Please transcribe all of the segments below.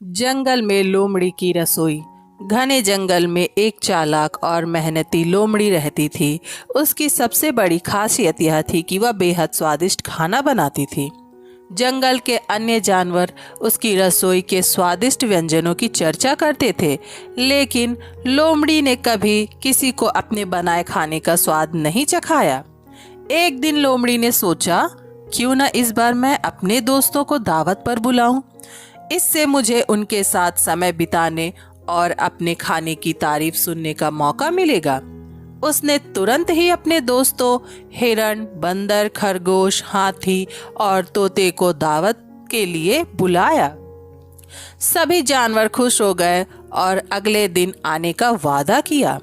जंगल में लोमड़ी की रसोई। घने जंगल में एक चालाक और मेहनती लोमड़ी रहती थी। उसकी सबसे बड़ी खासियत यह थी कि वह बेहद स्वादिष्ट खाना बनाती थी। जंगल के अन्य जानवर उसकी रसोई के स्वादिष्ट व्यंजनों की चर्चा करते थे, लेकिन लोमड़ी ने कभी किसी को अपने बनाए खाने का स्वाद नहीं चखाया। एक दिन लोमड़ी ने सोचा, क्यों न इस बार मैं अपने दोस्तों को दावत पर बुलाऊं। इससे मुझे उनके साथ समय बिताने और अपने खाने की तारीफ सुनने का मौका मिलेगा। उसने तुरंत ही अपने दोस्तों हिरण, बंदर, खरगोश, हाथी और तोते को दावत के लिए बुलाया। सभी जानवर खुश हो गए और अगले दिन आने का वादा किया।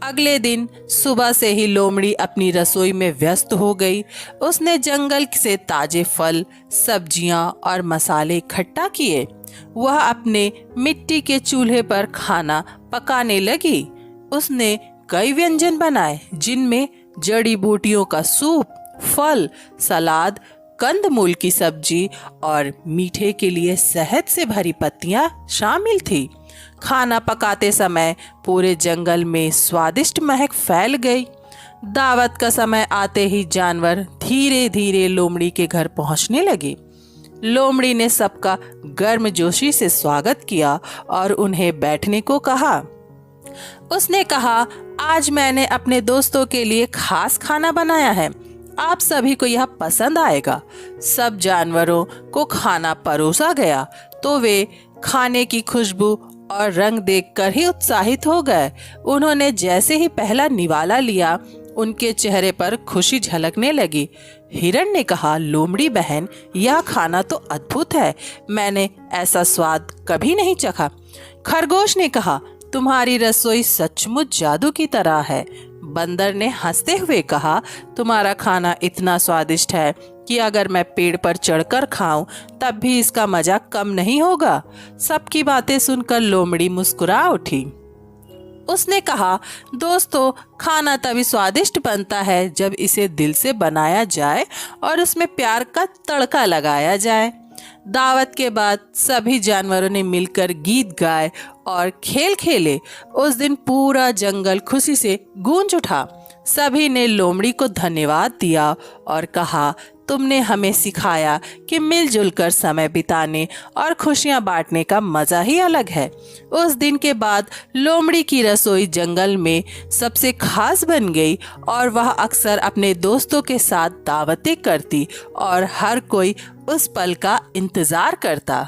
अगले दिन सुबह से ही लोमड़ी अपनी रसोई में व्यस्त हो गई। उसने जंगल से ताजे फल, सब्जियां और मसाले इकट्ठा किए। वह अपने मिट्टी के चूल्हे पर खाना पकाने लगी। उसने कई व्यंजन बनाए, जिनमें जड़ी बूटियों का सूप, फल, सलाद, कंदमूल की सब्जी और मीठे के लिए शहद से भरी पत्तियां शामिल थी। खाना पकाते समय पूरे जंगल में स्वादिष्ट महक फैल गई। दावत का समय आते ही जानवर धीरे धीरे लोमड़ी के घर पहुंचने लगे। लोमड़ी ने सबका गर्मजोशी से स्वागत किया और उन्हें बैठने को कहा। उसने कहा, आज मैंने अपने दोस्तों के लिए खास खाना बनाया है। आप सभी को यह पसंद आएगा। सब जानवरों को खाना परोसा गया तो वे खाने की खुशबू और रंग देखकर ही उत्साहित हो गए। उन्होंने जैसे ही पहला निवाला लिया, उनके चेहरे पर खुशी झलकने लगी। हिरण ने कहा, लोमड़ी बहन, यह खाना तो अद्भुत है। मैंने ऐसा स्वाद कभी नहीं चखा। खरगोश ने कहा, तुम्हारी रसोई सचमुच जादू की तरह है। बंदर ने हंसते हुए कहा, तुम्हारा खाना इतना स्वादिष्ट है कि अगर मैं पेड़ पर चढ़कर खाऊं तब भी इसका मजा कम नहीं होगा। सबकी बातें सुनकर लोमड़ी मुस्कुरा उठी। उसने कहा, दोस्तों, खाना तभी स्वादिष्ट बनता है जब इसे दिल से बनाया जाए और उसमें प्यार का तड़का लगाया जाए। दावत के बाद सभी जानवरों ने मिलकर गीत गाए और खेल खेले। उस दिन पूरा जंगल खुशी से गूंज उठा। सभी ने लोमड़ी को धन्यवाद दिया और कहा, तुमने हमें सिखाया कि मिलजुल कर समय बिताने और खुशियां बांटने का मजा ही अलग है। उस दिन के बाद लोमड़ी की रसोई जंगल में सबसे खास बन गई और वह अक्सर अपने दोस्तों के साथ दावतें करती और हर कोई उस पल का इंतजार करता।